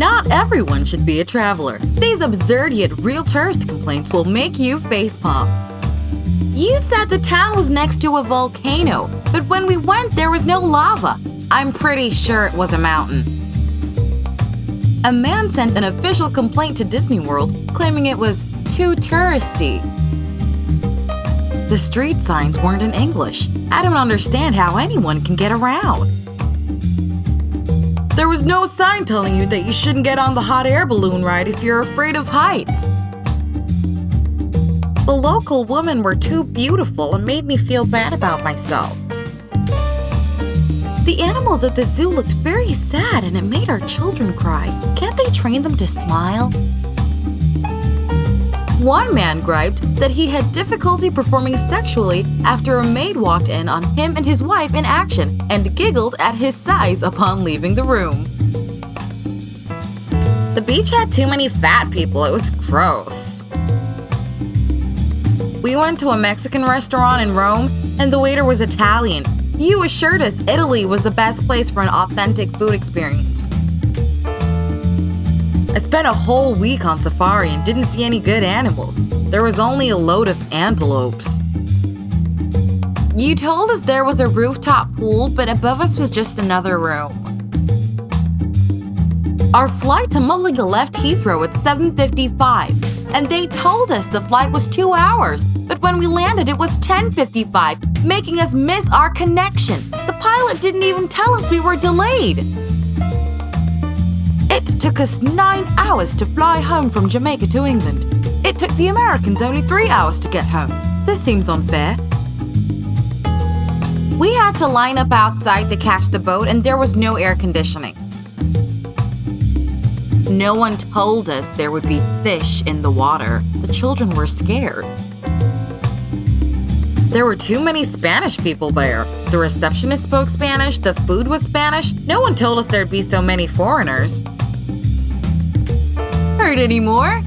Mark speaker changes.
Speaker 1: Not everyone should be a traveler. These absurd yet real tourist complaints will make you facepalm. You said the town was next to a volcano, but when we went there was no lava. I'm pretty sure it was a mountain. A man sent an official complaint to Disney World claiming it was too touristy. The street signs weren't in English. I don't understand how anyone can get around. There was no sign telling you that you shouldn't get on the hot air balloon ride if you're afraid of heights. The local women were too beautiful and made me feel bad about myself. The animals at the zoo looked very sad and it made our children cry. Can't they train them to smile? One man griped that he had difficulty performing sexually after a maid walked in on him and his wife in action and giggled at his size upon leaving the room. The beach had too many fat people. It was gross. We went to a Mexican restaurant in Rome and the waiter was Italian. You assured us Italy was the best place for an authentic food experience. I spent a whole week on safari and didn't see any good animals. There was only a load of antelopes. You told us there was a rooftop pool, but above us was just another room. Our flight to Malaga left Heathrow at 7:55, and they told us the flight was 2 hours, but when we landed it was 10:55, making us miss our connection. The pilot didn't even tell us we were delayed. It took us 9 hours to fly home from Jamaica to England. It took the Americans only 3 hours to get home. This seems unfair. We had to line up outside to catch the boat and there was no air conditioning. No one told us there would be fish in the water. The children were scared. There were too many Spanish people there. The receptionist spoke Spanish, the food was Spanish. No one told us there'd be so many foreigners. Heard any more?